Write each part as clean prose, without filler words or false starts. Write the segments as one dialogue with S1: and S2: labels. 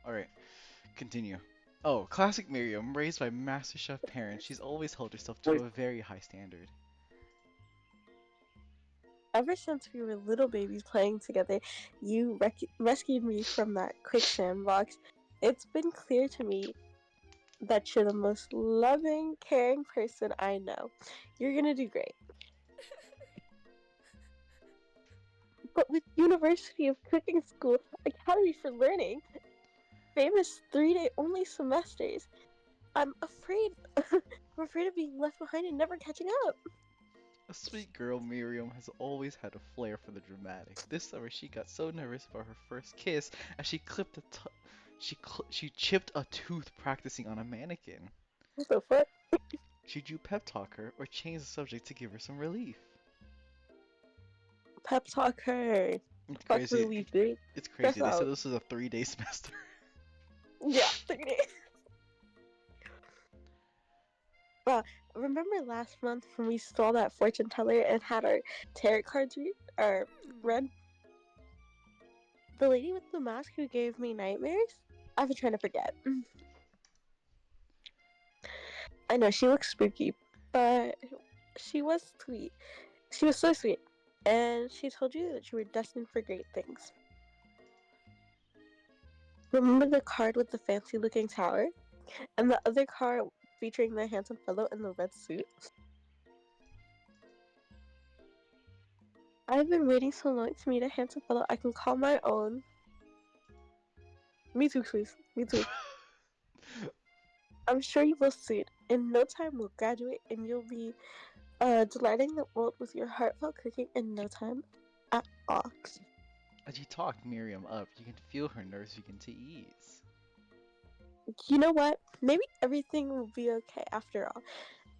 S1: Alright, continue. Oh, classic Miriam, raised by MasterChef parents, she's always held herself to a very high standard.
S2: Ever since we were little babies playing together, you rescued me from that quicksand box. It's been clear to me that you're the most loving, caring person I know. You're gonna do great. But with University of Cooking School Academy for Learning, famous 3-day only semesters, I'm afraid I'm afraid of being left behind and never catching up.
S1: A sweet girl, Miriam has always had a flair for the dramatic. This summer, she got so nervous about her first kiss as she clipped she chipped a tooth practicing on a mannequin.
S2: What the fuck?
S1: Should you pep talk her or change the subject to give her some relief?
S2: Pep talk her.
S1: It's
S2: Fuck
S1: crazy.
S2: relief, dude.
S1: It's
S2: Stress
S1: crazy. They said
S2: out.
S1: this was a 3-day semester.
S2: Yeah, 3 days. Uh, remember last month when we stole that fortune teller and had our tarot cards read? The lady with the mask who gave me nightmares? I've been trying to forget. I know she looks spooky, but she was sweet. She was so sweet. And she told you that you were destined for great things. Remember the card with the fancy looking tower? And the other card featuring the handsome fellow in the red suit? I've been waiting so long to meet a handsome fellow I can call my own. Me too, please. Me too. I'm sure you will soon. In no time, we'll graduate and you'll be delighting the world with your heartfelt cooking in no time at all.
S1: As you talk Miriam up, you can feel her nerves begin to ease.
S2: You know what? Maybe everything will be okay after all.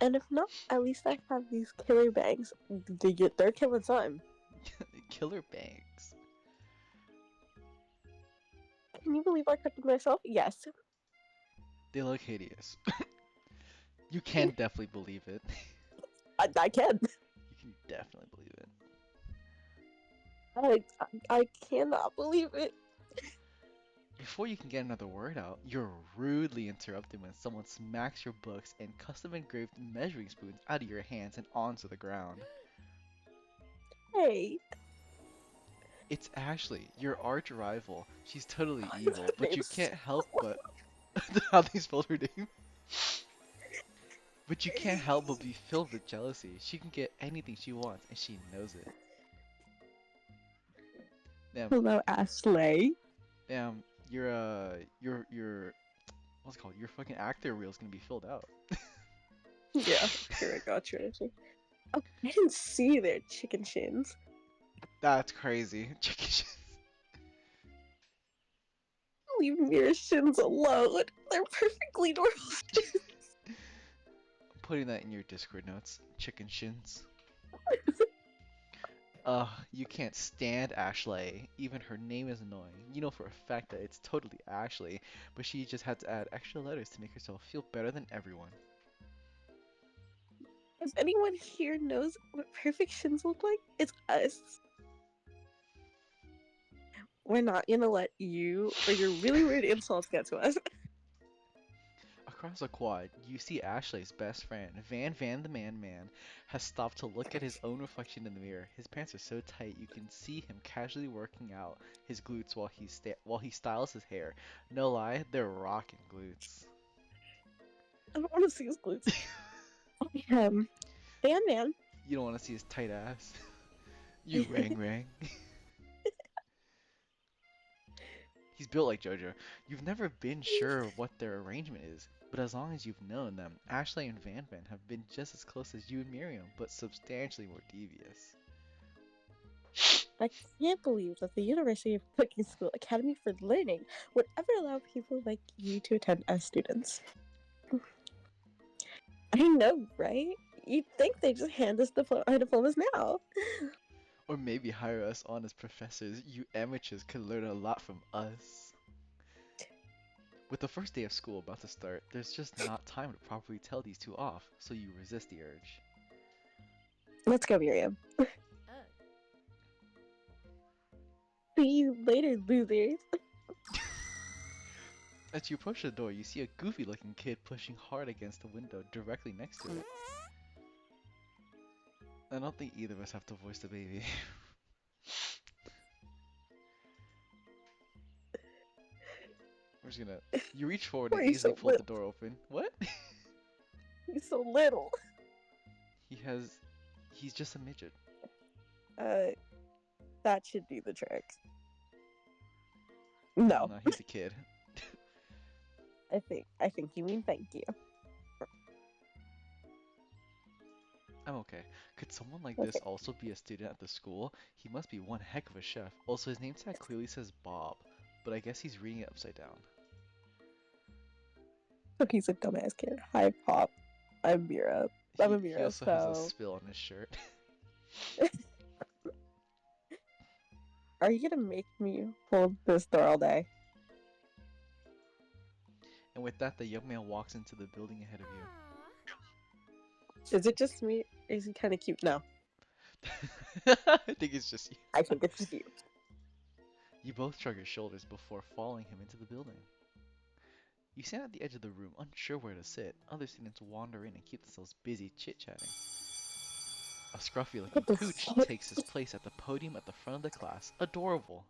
S2: And if not, at least I have these killer bangs. They're killing time.
S1: Killer bangs.
S2: Can you believe I cut them myself? Yes.
S1: They look hideous. You can definitely believe it.
S2: I can.
S1: You can definitely believe it.
S2: I cannot believe it.
S1: Before you can get another word out, you're rudely interrupted when someone smacks your books and custom engraved measuring spoons out of your hands and onto the ground.
S2: Hey.
S1: It's Ashley, your arch rival. She's totally evil, but you
S2: Name's
S1: can't help but how they spelled her name. But you can't help but be filled with jealousy. She can get anything she wants, and she knows it. Damn,
S2: Hello, Ashley.
S1: damn, your what's it called? Your fucking actor reel's gonna be filled out.
S2: Yeah, here I got you. Oh, I didn't see their chicken shins.
S1: That's crazy. Chicken shit.
S2: Leave Mira's shins alone. They're perfectly normal shins.
S1: I'm putting that in your Discord notes. Chicken shins. You can't stand Ashley. Even her name is annoying. You know for a fact that it's totally Ashley, but she just had to add extra letters to make herself feel better than everyone.
S2: If anyone here knows what perfect shins look like, it's us. We're not gonna let you or your really weird insults get to us.
S1: Across the quad, you see Ashley's best friend, Van the Man Man, has stopped to look at his own reflection in the mirror. His pants are so tight you can see him casually working out his glutes while he styles his hair. No lie, they're rocking glutes.
S2: I don't want to see his glutes. Fan man.
S1: You don't want to see his tight ass. You rang rang. He's built like JoJo. You've never been sure of what their arrangement is, but as long as you've known them, Ashley and Van Van have been just as close as you and Miriam, but substantially more devious.
S2: I can't believe that the University of Cooking School Academy for Learning would ever allow people like you to attend as students. I know, right? You'd think they just hand us our diplomas now.
S1: Or maybe hire us on as professors. You amateurs could learn a lot from us. With the first day of school about to start, there's just not time to properly tell these two off, so you resist the urge.
S2: Let's go, Miriam. See you later, losers.
S1: As you approach the door, you see a goofy looking kid pushing hard against the window directly next to it. I don't think either of us have to voice the baby. We're just gonna. You reach forward
S2: Why
S1: and
S2: are you
S1: easily
S2: so
S1: pull the
S2: little?
S1: door open. What?
S2: You're so little.
S1: He has. He's just a midget.
S2: Uh, that should do the trick. No,
S1: No, he's a kid.
S2: I think you mean thank you.
S1: I'm okay. Could someone like this
S2: Okay.
S1: also be a student at the school? He must be one heck of a chef. Also, his name tag clearly says Bob, but I guess he's reading it upside down.
S2: So he's a dumbass kid. Hi, Pop. I'm Mira. I'm a
S1: He
S2: Mira,
S1: also has a
S2: so
S1: spill on his shirt.
S2: are you gonna make me hold this door all day?
S1: And with that, the young man walks into the building ahead of
S2: Is it just me? Is he kind of cute? No,
S1: you. I think it's just you.
S2: I think it's just you.
S1: You both shrug your shoulders before following him into the building. You stand at the edge of the room, unsure where to sit. Other students wander in and keep themselves busy chit-chatting. A scruffy-looking
S2: What the
S1: cooch
S2: fuck?
S1: takes his place at the podium at the front of the class. Adorable.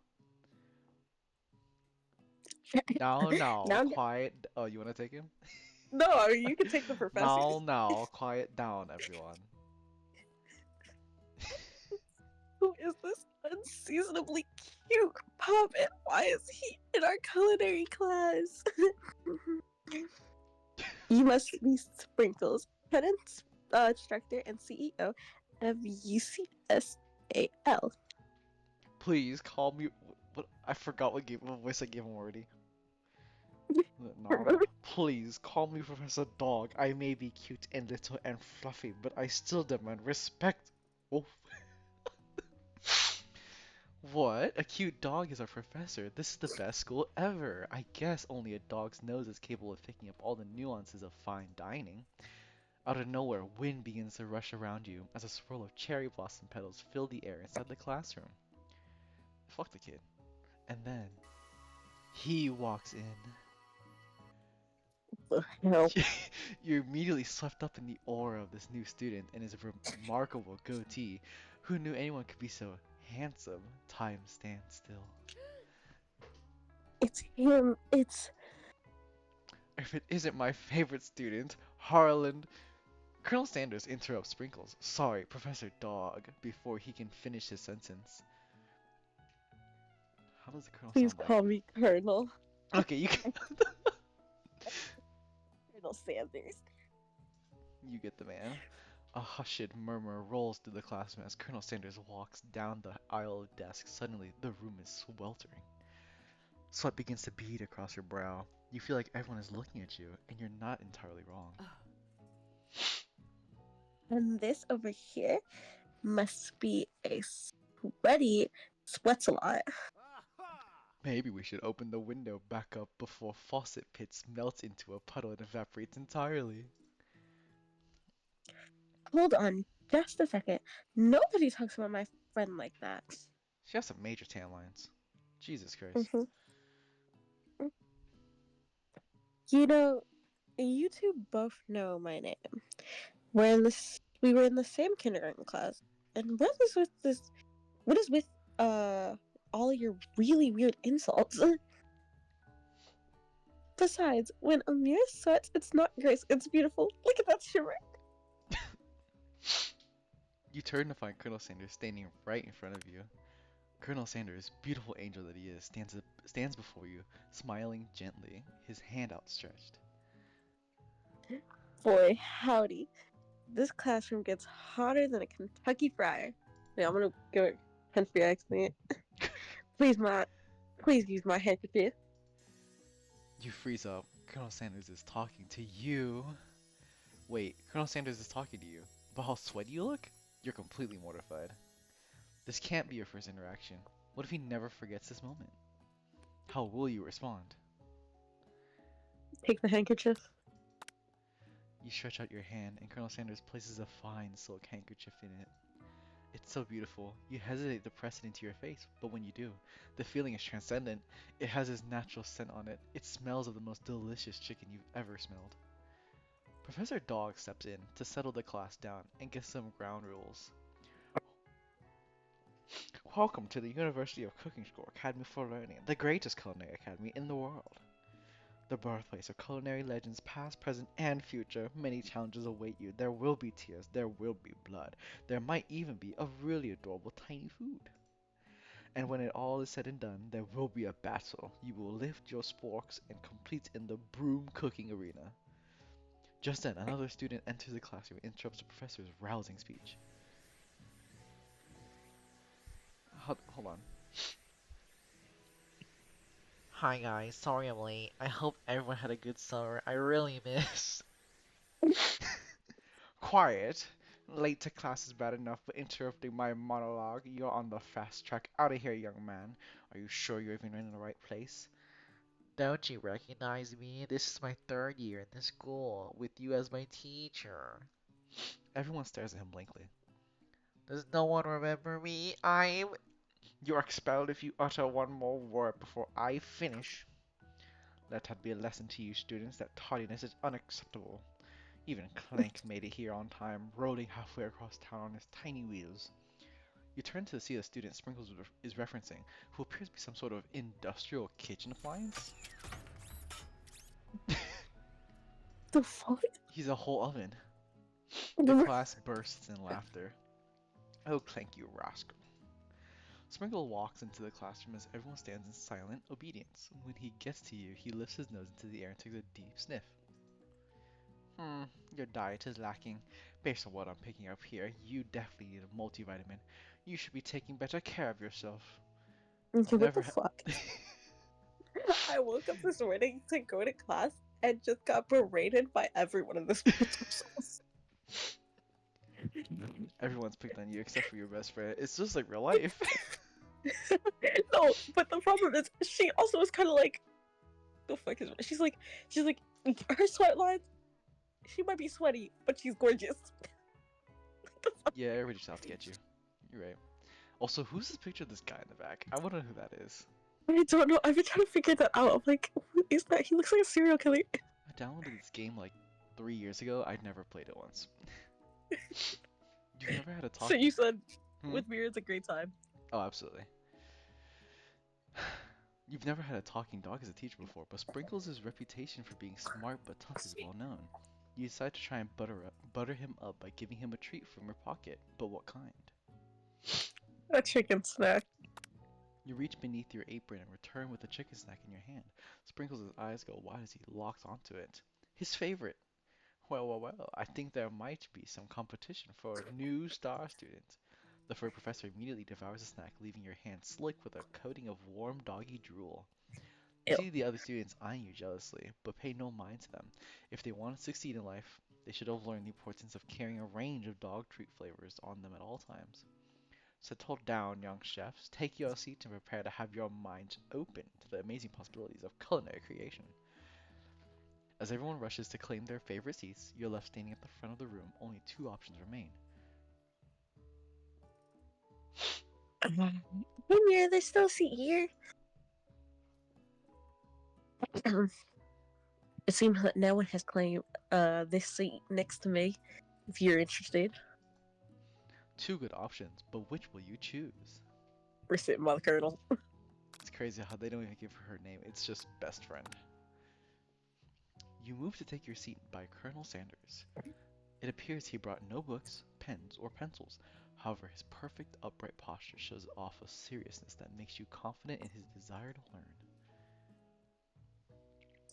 S1: Now, now,
S2: Now,
S1: quiet. Oh, you want to take him?
S2: no, you can take the
S1: Now,
S2: professors.
S1: now, quiet down, everyone.
S2: Who is this unseasonably cute Pop, and why is he in our culinary class? You must be Sprinkles, head instructor and CEO of UCSAL.
S1: Please call me. What? I forgot what voice I gave him already. No, no.
S2: Remember?
S1: Please call me Professor Dog. I may be cute and little and fluffy, but I still demand respect. Oh. What? A cute dog is our professor. This is the best school ever. I guess only a dog's nose is capable of picking up all the nuances of fine dining. Out of nowhere, wind begins to rush around you as a swirl of cherry blossom petals fill the air inside the classroom. Fuck the kid. And then he walks in.
S2: No.
S1: You're immediately swept up in the aura of this new student and his remarkable goatee. Who knew anyone could be so handsome? Time stands still.
S2: It's him. It's
S1: If it isn't my favorite student, Harland. Colonel Sanders interrupts Sprinkles. Sorry, Professor Dog, before he can finish his sentence. How does the Colonel
S2: please
S1: sound like?
S2: call me Colonel.
S1: Okay, you can.
S2: Colonel Sanders.
S1: You get the man. A hushed murmur rolls through the classroom as Colonel Sanders walks down the aisle of desks. Suddenly, the room is sweltering. Sweat begins to bead across your brow. You feel like everyone is looking at you, and you're not entirely wrong.
S2: And this over here must be a sweaty sweats a lot.
S1: Maybe we should open the window back up before faucet pits melt into a puddle and evaporates entirely.
S2: Hold on just a second. Nobody talks about my friend like that.
S1: She has some major tan lines. Jesus Christ.
S2: hmm You know, you two both know my name. We were in the same kindergarten class. And what is with this? What is with all your really weird insults? Besides, when Amir sweats, it's not gross. It's beautiful. Look at that shimmer.
S1: You turn to find Colonel Sanders standing right in front of you. Colonel Sanders, beautiful angel that he is, stands before you, smiling gently, his hand outstretched.
S2: Boy, howdy. This classroom gets hotter than a Kentucky fryer. Yeah, I'm gonna go country accent. Please, please use my handkerchief.
S1: You freeze up. Colonel Sanders is talking to you. Wait, Colonel Sanders is talking to you. But how sweaty you look? You're completely mortified. This can't be your first interaction. What if he never forgets this moment? How will you respond?
S2: Take the handkerchief.
S1: You stretch out your hand, and Colonel Sanders places a fine silk handkerchief in it. It's so beautiful. You hesitate to press it into your face, but when you do, the feeling is transcendent. It has its natural scent on it. It smells of the most delicious chicken you've ever smelled. Professor Dog steps in to settle the class down and get some ground rules. Welcome to the University of Cooking School Academy for Learning, the greatest culinary academy in the world. The birthplace of culinary legends past, present, and future. Many challenges await you. There will be tears, there will be blood. There might even be a really adorable tiny food. And when it all is said and done, there will be a battle. You will lift your sporks and compete in the broom cooking arena. Just then, another student enters the classroom and interrupts the professor's rousing speech. Hold on. Hi guys, sorry I'm late. I hope everyone had a good summer. I really miss. Quiet. Late to class is bad enough, but interrupting my monologue, you're on the fast track. Out of here, young man. Are you sure you're even in the right place? Don't you recognize me? This is my third year in this school, with you as my teacher. Everyone stares at him blankly. Does no one remember me? You're expelled if you utter one more word before I finish. Let that be a lesson to you students that tardiness is unacceptable. Even Clank made it here on time, rolling halfway across town on his tiny wheels. You turn to see the student Sprinkles is referencing, who appears to be some sort of industrial kitchen appliance.
S2: The fuck?
S1: He's a whole oven. The class bursts in laughter. Oh, Clank, you rascal. Sprinkle walks into the classroom as everyone stands in silent obedience. When he gets to you, he lifts his nose into the air and takes a deep sniff. Your diet is lacking. Based on what I'm picking up here, you definitely need a multivitamin. You should be taking better care of yourself.
S2: Okay,
S1: I've
S2: what the
S1: never
S2: fuck? I woke up this morning to go to class and just got berated by everyone in this school.
S1: Everyone's picked on you except for your best friend. It's just like real life.
S2: No, but the problem is she also is kind of like, the fuck is she's like her sweat lines. She might be sweaty, but she's gorgeous.
S1: Yeah, everybody just out to get you. You're right. Also, who's this picture of this guy in the back? I wonder who that is.
S2: I don't know. I've been trying to figure that out. I'm like, who is that? He looks like a serial killer.
S1: I downloaded this game like 3 years ago. I'd never played it once. You've never had a talk.
S2: So you said
S1: Hmm?
S2: with Mira it's a great time.
S1: Oh, absolutely. You've never had a talking dog as a teacher before, but Sprinkles' reputation for being smart but tough is well known. You decide to try and butter him up by giving him a treat from your pocket, but what kind?
S2: A chicken snack.
S1: You reach beneath your apron and return with a chicken snack in your hand. Sprinkles' eyes go wide as he locks onto it. His favorite! Well, I think there might be some competition for a new star student. The furry professor immediately devours the snack, leaving your hand slick with a coating of warm doggy drool. You
S2: Ew.
S1: see the other students eyeing you jealously, but pay no mind to them. If they want to succeed in life, they should have learned the importance of carrying a range of dog treat flavors on them at all times. Settle down, young chefs. Take your seat and prepare to have your minds open to the amazing possibilities of culinary creation. As everyone rushes to claim their favorite seats, you're left standing at the front of the room. Only two options remain.
S2: Hey Mira, there's still a seat here. It seems that no one has claimed this seat next to me. If you're interested,
S1: Two good options, but which will you choose?
S2: we're sitting by the colonel.
S1: It's crazy how they don't even give her name. It's just best friend. You move to take your seat by Colonel Sanders. It appears he brought no books, pens, or pencils. However, his perfect upright posture shows off a seriousness that makes you confident in his desire to learn.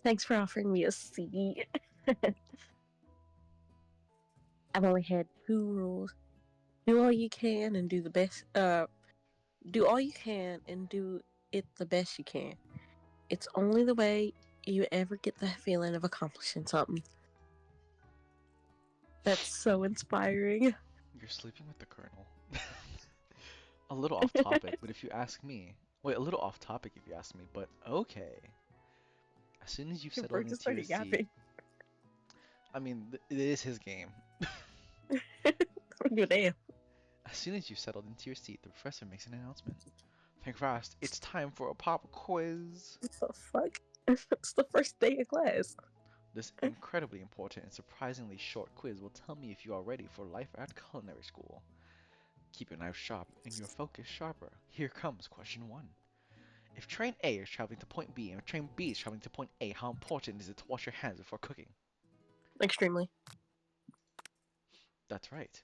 S2: Thanks for offering me a seat. I've only had two rules: do all you can and do the best. Do all you can and do it the best you can. It's only the way you ever get the feeling of accomplishing something. That's so inspiring.
S1: You're sleeping with the Colonel. A little off topic, but if you ask me. Wait, a little off topic if you ask me, but okay. As soon as you've
S2: We're
S1: settled
S2: just
S1: into your
S2: started
S1: seat,
S2: yapping.
S1: I mean, it is his game.
S2: Damn.
S1: As soon as you've settled into your seat, the professor makes an announcement. Think fast, it's time for a pop quiz.
S2: What the fuck? It's the first day of class.
S1: This incredibly important and surprisingly short quiz will tell me if you are ready for life at culinary school. Keep your knife sharp and your focus sharper. Here comes question 1. If train A is traveling to point B and train B is traveling to point A, how important is it to wash your hands before cooking?
S2: Extremely.
S1: That's right.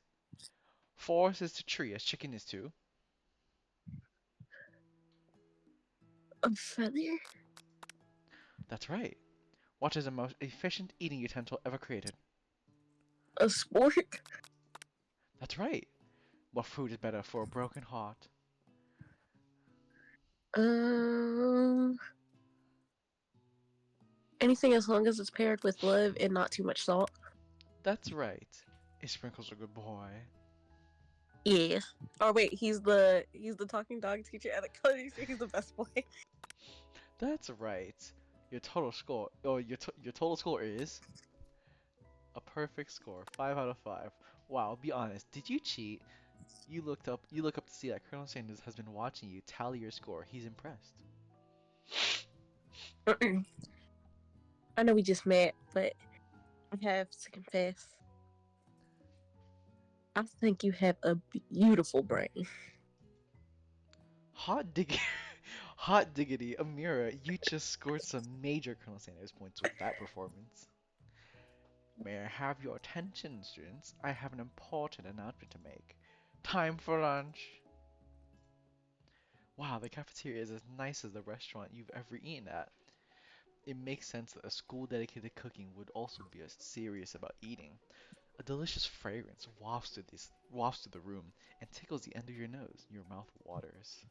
S1: Forest is to tree as chicken is to.
S2: A feather?
S1: That's right. What is the most efficient eating utensil ever created?
S2: A sport?
S1: That's right. What food is better for a broken heart?
S2: Um, anything as long as it's paired with love and not too much salt.
S1: That's right. A sprinkle's a good boy.
S2: Yeah. Oh wait, he's the talking dog teacher at the culinary school. He's the best boy.
S1: That's right. Your total score, or your total score is a perfect score, 5 out of 5. Wow, be honest, did you cheat? You look up to see that Colonel Sanders has been watching you tally your score. He's impressed.
S2: I know we just met, but I have to confess, I think you have a beautiful brain.
S1: Hot dig Hot diggity, Amira, you just scored some major Colonel Sanders points with that performance. May I have your attention, students? I have an important announcement to make. Time for lunch! Wow, the cafeteria is as nice as the restaurant you've ever eaten at. It makes sense that a school dedicated to cooking would also be as serious about eating. A delicious fragrance wafts through the room and tickles the end of your nose. Your mouth waters.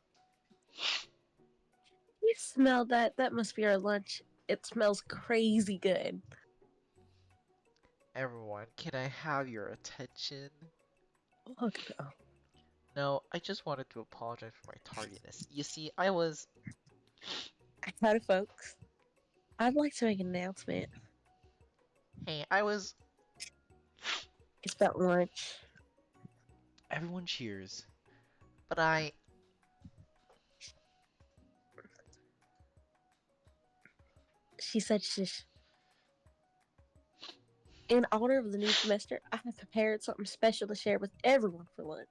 S2: You smell that? That must be our lunch. It smells crazy good.
S3: Everyone, can I have your attention?
S2: Look though.
S3: No, I just wanted to apologize for my tardiness. You see, I was.
S2: Howdy, folks. I'd like to make an announcement.
S3: Hey, I was.
S2: It's about lunch.
S1: Everyone cheers.
S3: But I.
S2: She said shish. In honor of the new semester, I have prepared something special to share with everyone for lunch.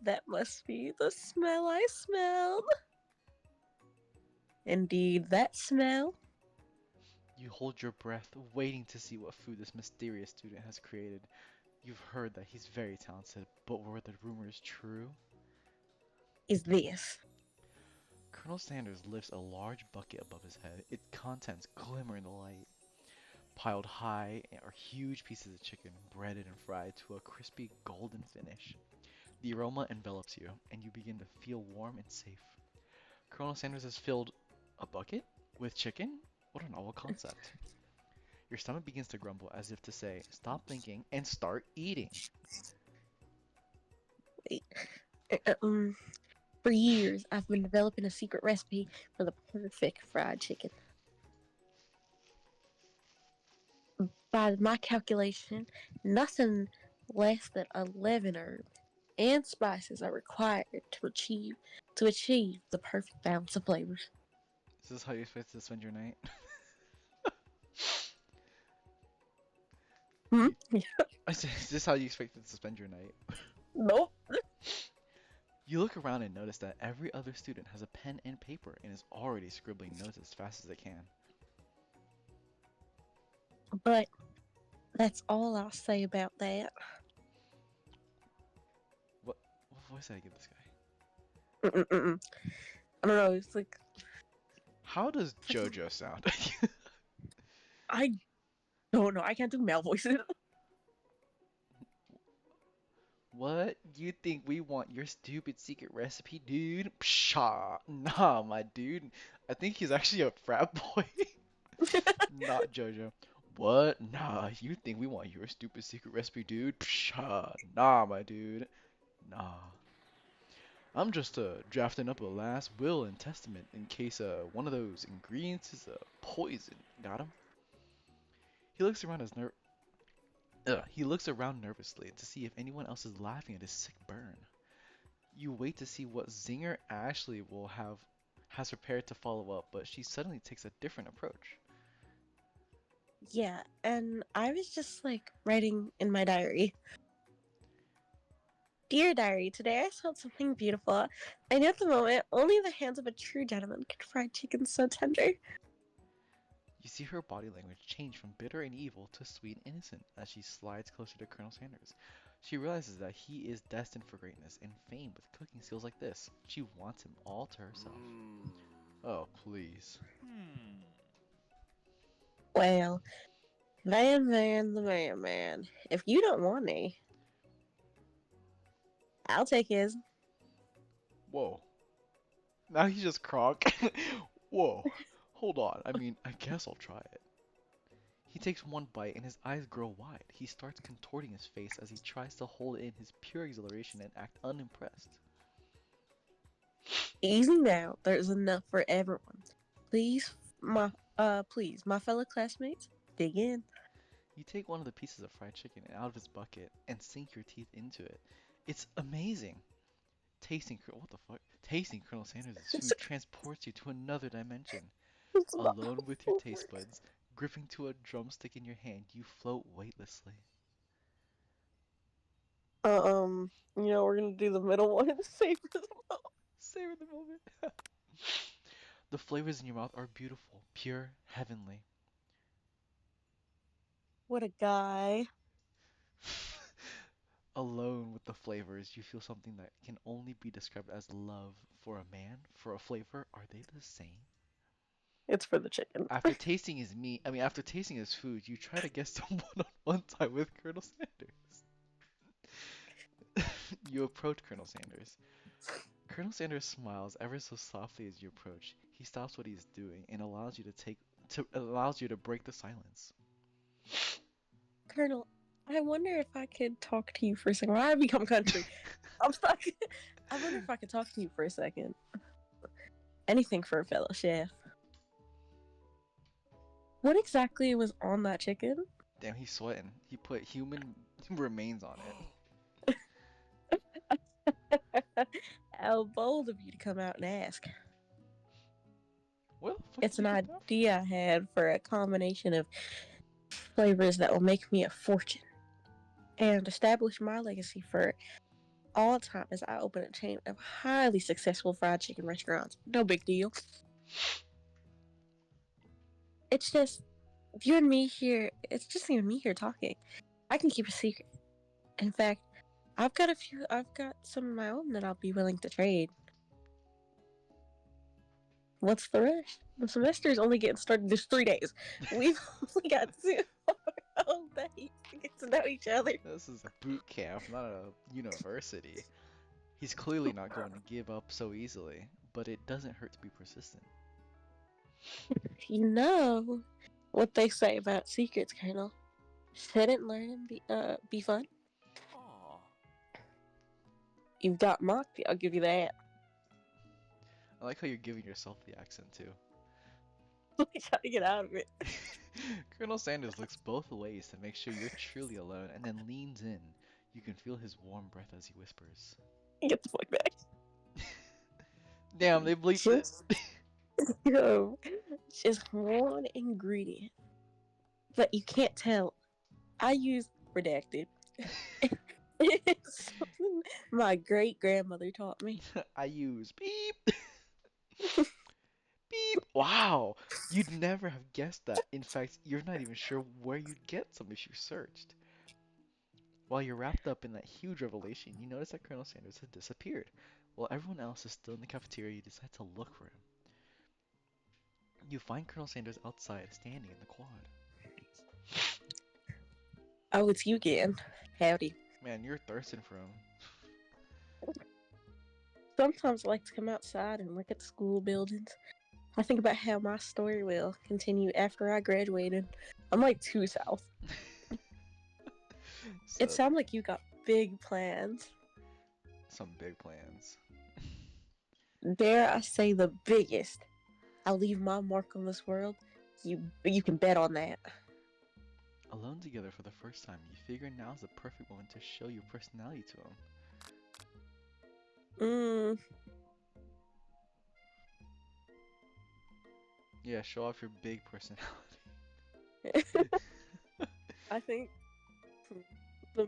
S2: That must be the smell I smelled. Indeed, that smell.
S1: You hold your breath, waiting to see what food this mysterious student has created. You've heard that he's very talented, but were the rumors true?
S2: Is this.
S1: Colonel Sanders lifts a large bucket above his head, its contents glimmer in the light. Piled high are huge pieces of chicken, breaded and fried to a crispy golden finish. The aroma envelops you, and you begin to feel warm and safe. Colonel Sanders has filled a bucket with chicken? What a novel concept. Your stomach begins to grumble as if to say, stop thinking and start eating.
S2: Wait. For years, I've been developing a secret recipe for the perfect fried chicken. By my calculation, nothing less than 11 herbs and spices are required to achieve the perfect balance of flavors.
S1: Is this how you expect to spend your night?
S2: Hmm?
S1: You- Is this how you expected to spend your night?
S2: Nope.
S1: You look around and notice that every other student has a pen and paper and is already scribbling notes as fast as they can.
S2: But that's all I'll say about that.
S1: What voice did I give this guy?
S2: Mm-mm-mm. I don't know. It's like
S1: How does JoJo sound?
S2: I don't know. I can't do male voices.
S1: What? You think we want your stupid secret recipe, dude? Pshaw. Nah, my dude. I think he's actually a frat boy. Not JoJo. What? Nah, you think we want your stupid secret recipe, dude? Pshaw. Nah, my dude. Nah. I'm just drafting up a last will and testament in case one of those ingredients is poison. Got him? He looks around as Ugh. He looks around nervously to see if anyone else is laughing at his sick burn. You wait to see what zinger Ashley will have has prepared to follow up, but she suddenly takes a different approach.
S2: Yeah, and I was just like writing in my diary. Dear diary, today I saw something beautiful. I know at the moment only the hands of a true gentleman could fry chicken so tender.
S1: You see her body language change from bitter and evil to sweet and innocent as she slides closer to Colonel Sanders. She realizes that he is destined for greatness and fame with cooking skills like this. She wants him all to herself. Oh, please.
S2: Well, Van the man. If you don't want me, I'll take his.
S1: Whoa. Now he's just Kronk. Whoa. Hold on. I mean, I guess I'll try it. He takes one bite and his eyes grow wide. He starts contorting his face as he tries to hold in his pure exhilaration and act unimpressed.
S2: Easy now. There's enough for everyone. Please, please, my fellow classmates, dig in.
S1: You take one of the pieces of fried chicken out of his bucket and sink your teeth into it. It's amazing. What the fuck? Tasting Colonel Sanders' food transports you to another dimension. Alone with your taste buds, gripping to a drumstick in your hand, you float weightlessly.
S2: We're gonna do the middle one and savor them all.
S1: Savor the moment. The flavors in your mouth are beautiful, pure, heavenly.
S2: What a guy.
S1: Alone with the flavors, you feel something that can only be described as love for a man, for a flavor. Are they the same?
S2: It's for the chicken.
S1: After tasting his food, you try to get some one-on-one time with Colonel Sanders. You approach Colonel Sanders. Colonel Sanders smiles ever so softly as you approach. He stops what he's doing and allows you to break the silence.
S2: Colonel, I wonder if I could talk to you for a second. When I become country, I'm stuck. I wonder if I could talk to you for a second. Anything for a fellow chef. What exactly was on that chicken?
S1: Damn, he's sweating. He put human remains on it.
S2: How bold of you to come out and ask.
S1: Where the fuck
S2: It's
S1: did you
S2: an
S1: get that from?
S2: idea I had for a combination of flavors that will make me a fortune and establish my legacy for all time as I open a chain of highly successful fried chicken restaurants. No big deal. It's just you and me here. It's just you and me here talking. I can keep a secret. In fact, I've got some of my own that I'll be willing to trade. What's the rush? The semester's only getting started. There's 3 days. We've only got 2 whole days to get to know each other.
S1: This is a boot camp, not a university. He's clearly not going to give up so easily, but it doesn't hurt to be persistent.
S2: You know what they say about secrets, Colonel. Sit and learn and be fun. You've got mocked. I'll give you that.
S1: I like how you're giving yourself the accent too.
S2: Let me try to get out of it.
S1: Colonel Sanders looks both ways to make sure you're truly alone and then leans in. You can feel his warm breath as he whispers.
S2: Get the fuck back.
S1: Damn, they bleeped it.
S2: Just, yo, just one ingredient, but you can't tell. I use redacted. It's something my great grandmother taught me.
S1: I use beep. Beep. Wow, you'd never have guessed that. In fact, you're not even sure where you'd get some if you searched. While you're wrapped up in that huge revelation, you notice that Colonel Sanders has disappeared. While everyone else is still in the cafeteria, you decide to look for him. You find Colonel Sanders outside, standing in the quad.
S2: Oh, it's you again. Howdy.
S1: Man, you're thirsting for him.
S2: Sometimes I like to come outside and look at the school buildings. I think about how my story will continue after I graduated. I'm like 2 South. It
S1: So,
S2: sounds like you got big plans.
S1: some big plans.
S2: Dare I say the biggest? I'll leave my mark on this world. You can bet on that.
S1: Alone together for the first time, you figure now's the perfect moment to show your personality to him.
S2: Mm.
S1: Yeah, show off your big personality.
S2: I think the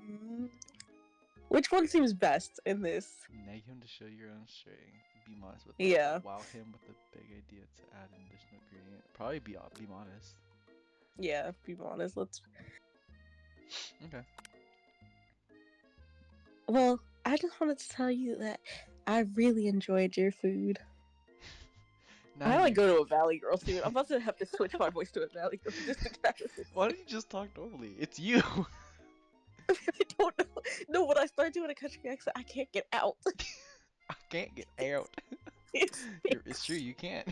S2: which one seems best in this?
S1: Nag him to show your own strength. Be modest with love.
S2: Yeah,
S1: Wow him with a big idea to add an additional ingredient. Probably be modest.
S2: yeah. Be honest. Let's.
S1: Okay.
S2: Well, I just wanted to tell you that I really enjoyed your food.
S1: Now
S2: I like
S1: you.
S2: go to a Valley Girl soon. I'm about to have to switch my voice to a Valley Girl just to try this.
S1: Why don't you just talk normally? It's you.
S2: I don't know. No, when I start doing a country accent, I can't get out.
S1: I can't get out.
S2: It's
S1: It's true, you can't.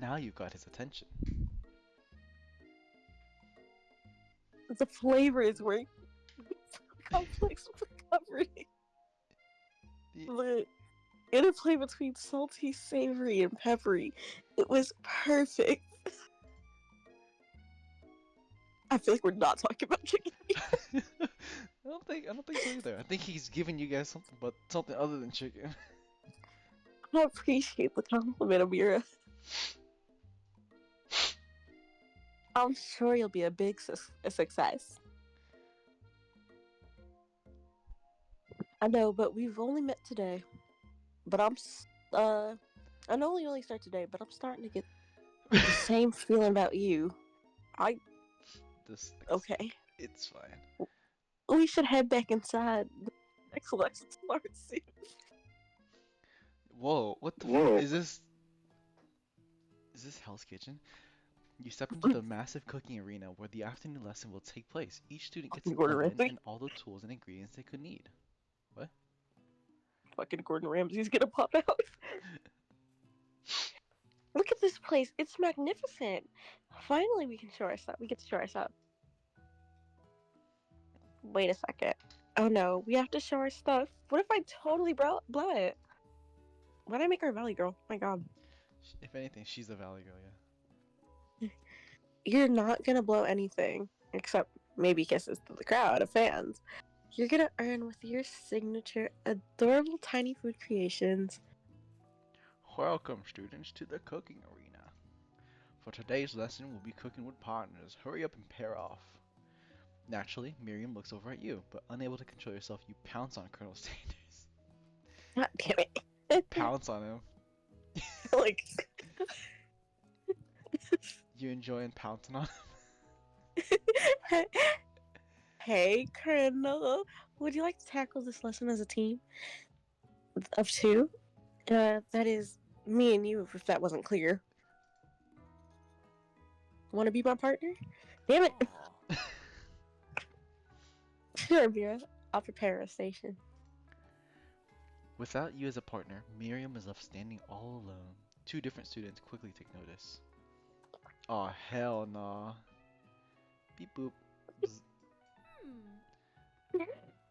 S1: Now you've got his attention.
S2: the flavor is very complex recovery.
S1: Y-
S2: The interplay between salty, savory, and peppery. It was perfect. I feel like we're not talking about chicken.
S1: I don't think so either. I think he's giving you guys something, but something other than chicken.
S2: I appreciate the compliment, Amira. I'm sure you'll be a big success. I know, but we've only met today. But I know we only start today, but I'm starting to get the same feeling about you.
S1: This,
S2: Okay.
S1: it's fine.
S2: We should head back inside. The next lesson starts soon.
S1: Whoa, what the
S2: Whoa.
S1: is this? Is this Hell's Kitchen? You step into the massive cooking arena where the afternoon lesson will take place. Each student gets an
S2: Gordon
S1: oven
S2: Ramsay.
S1: and all the tools and ingredients they could need. What?
S2: Fucking Gordon Ramsay's gonna pop out. Look at this place. It's magnificent. Finally, we can show our stuff. We get to show our stuff. Wait a second. Oh no, we have to show our stuff. What if I totally blow it? Why'd I make her a Valley Girl? My god.
S1: If anything, she's the Valley Girl, yeah.
S2: You're not gonna blow anything. Except maybe kisses to the crowd of fans. You're gonna earn with your signature adorable tiny food creations.
S1: Welcome, students, to the cooking arena. For today's lesson, we'll be cooking with partners. Hurry up and pair off. Naturally, Miriam looks over at you, but unable to control yourself, you pounce on Colonel Sanders.
S2: God damn it.
S1: Pounce on him.
S2: Like,
S1: You enjoying pouncing on him?
S2: hey, Colonel. Would you like to tackle this lesson as a team of two? That is me and you, if that wasn't clear. Want to be my partner? Damn it. Sure, Mira. I'll prepare a station.
S1: Without you as a partner, Miriam is left standing all alone. Two different students quickly take notice. Aw, hell nah. Beep boop. Bzz.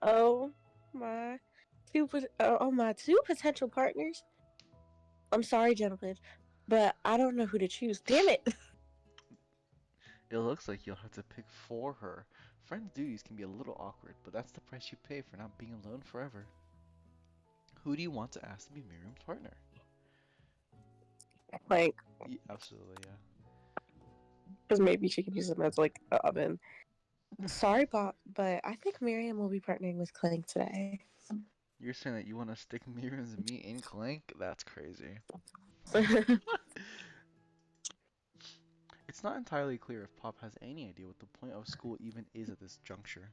S2: Oh my my two potential partners. I'm sorry, gentlemen, but I don't know who to choose. Damn it!
S1: It looks like you'll have to pick for her. Friends' duties can be a little awkward, but that's the price you pay for not being alone forever. Who do you want to ask to be Miriam's partner?
S2: Like,
S1: Absolutely, yeah.
S2: because maybe she could use them as like an oven. Sorry, Bob, but I think Miriam will be partnering with Clank today.
S1: You're saying that you want to stick Miriam's meat in Clank? That's crazy. It's not entirely clear if Pop has any idea what the point of school even is at this juncture.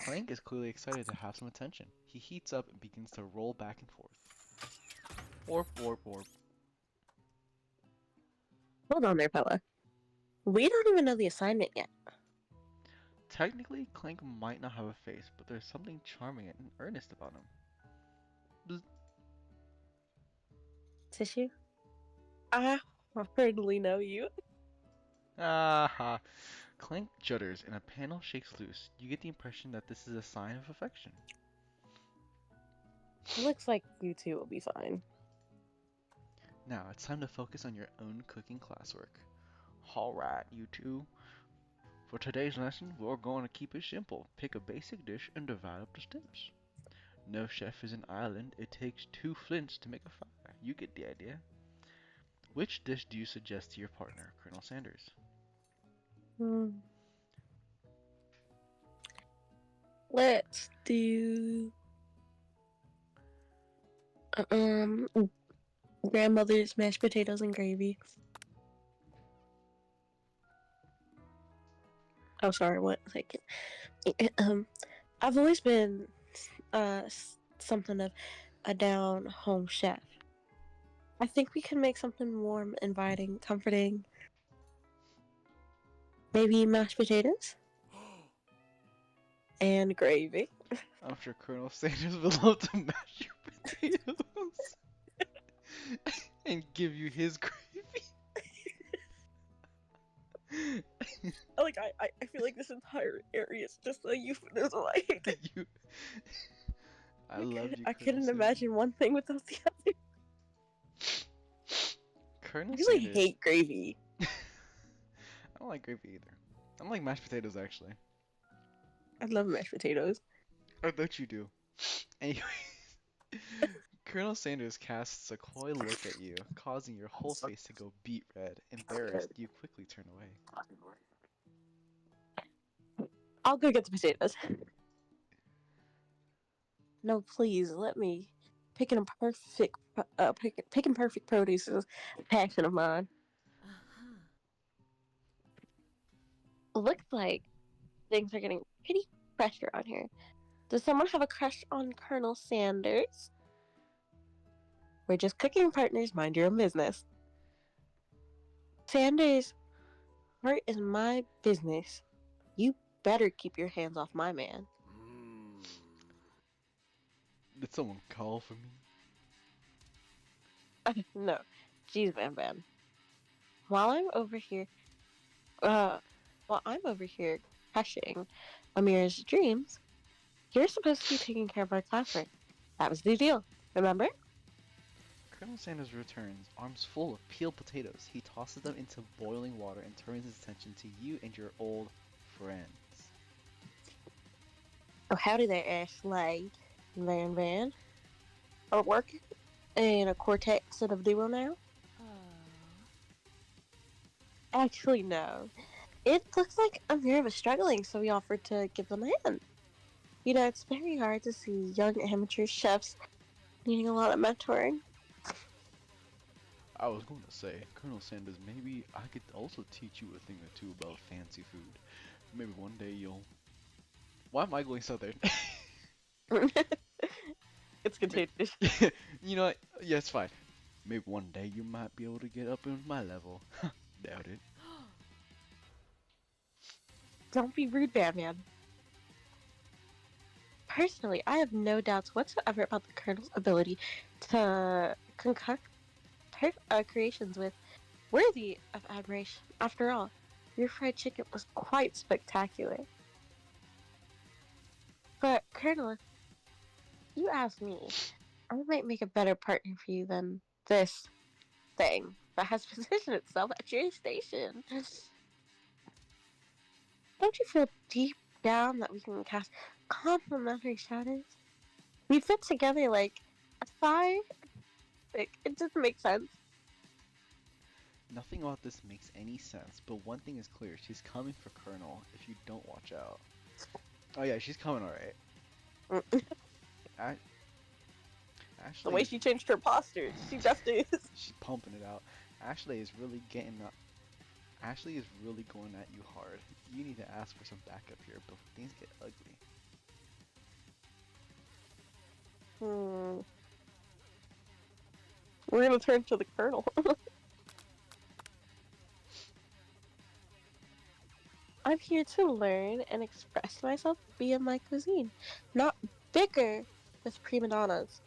S1: Clank is clearly excited to have some attention. He heats up and begins to roll back and forth. Warp, warp, warp.
S2: Hold on there, fella. We don't even know the assignment yet.
S1: Technically, Clank might not have a face, but there's something charming and earnest about him. Bzz.
S2: Tissue? I hardly know you.
S1: Aha! Clank judders and a panel shakes loose. You get the impression that this is a sign of affection.
S2: Looks like you two will be fine.
S1: Now, it's time to focus on your own cooking classwork. Alright, you two. For today's lesson, we're going to keep it simple. Pick a basic dish and divide up the steps. No chef is an island. It takes 2 flints to make a fire. You get the idea. Which dish do you suggest to your partner, Colonel Sanders?
S2: Hmm. Let's do um grandmother's mashed potatoes and gravy. Oh, sorry. What? Like, I've always been something of a down home chef. I think we can make something warm, inviting, comforting. Maybe mashed potatoes and gravy.
S1: I'm sure Colonel Sanders would love to mash your potatoes and give you his gravy.
S2: Like I feel like this entire area is just a euphemism. I hate it.
S1: You, I love you,
S2: I
S1: Colonel
S2: couldn't
S1: Sanders.
S2: imagine one thing without the other.
S1: Colonel
S2: I really
S1: Sanders.
S2: hate gravy.
S1: I don't like gravy either. I don't like mashed potatoes actually.
S2: I love mashed potatoes.
S1: I bet you do. Anyway, Colonel Sanders casts a coy look at you, causing your whole face to go beet red. Embarrassed, you quickly turn away.
S2: I'll go get the potatoes. No, please let me. Picking perfect produce is a passion of mine. Looks like things are getting pretty fresh around here. Does someone have a crush on Colonel Sanders? We're just cooking partners, mind your own business. Sanders, heart is my business. You better keep your hands off my man.
S1: Did someone call for me?
S2: No, jeez, Van Van. While I'm over here, uh, while I'm over here crushing Amira's dreams, you're supposed to be taking care of our classwork. That was the deal, remember?
S1: Colonel Sanders returns, arms full of peeled potatoes. He tosses them into boiling water and turns his attention to you and your old friends.
S2: Oh, howdy there, Ashley. Van Van. Are we working in a quartet instead of duo now? Actually, no. It looks like Amira was struggling, so we offered to give them a hand. You know, it's very hard to see young amateur chefs needing a lot of mentoring.
S1: I was going to say, Colonel Sanders, maybe I could also teach you a thing or two about fancy food. Maybe one day you'll. Why am I going southern?
S2: It's contagious.
S1: You know what? Yeah, it's fine. Maybe one day you might be able to get up in my level. Doubt it.
S2: Don't be rude, Batman. Personally, I have no doubts whatsoever about the Colonel's ability to concoct creations with worthy of admiration. After all, your fried chicken was quite spectacular. But, Colonel, if you ask me, I might make a better partner for you than this thing that has positioned itself at your station. Don't you feel deep down that we can cast complementary shadows? We fit together like a five. Like, it doesn't make sense.
S1: Nothing about this makes any sense, but one thing is clear. She's coming for Colonel if you don't watch out. Oh yeah, she's coming alright. A-
S2: The way
S1: Ashley,
S2: she changed her posture, she just is.
S1: she's pumping it out. Ashley is really getting up. Ashley is really going at you hard. You need to ask for some backup here before things get ugly.
S2: We're gonna turn to the Colonel. I'm here to learn and express myself via my cuisine, not bicker with prima donnas.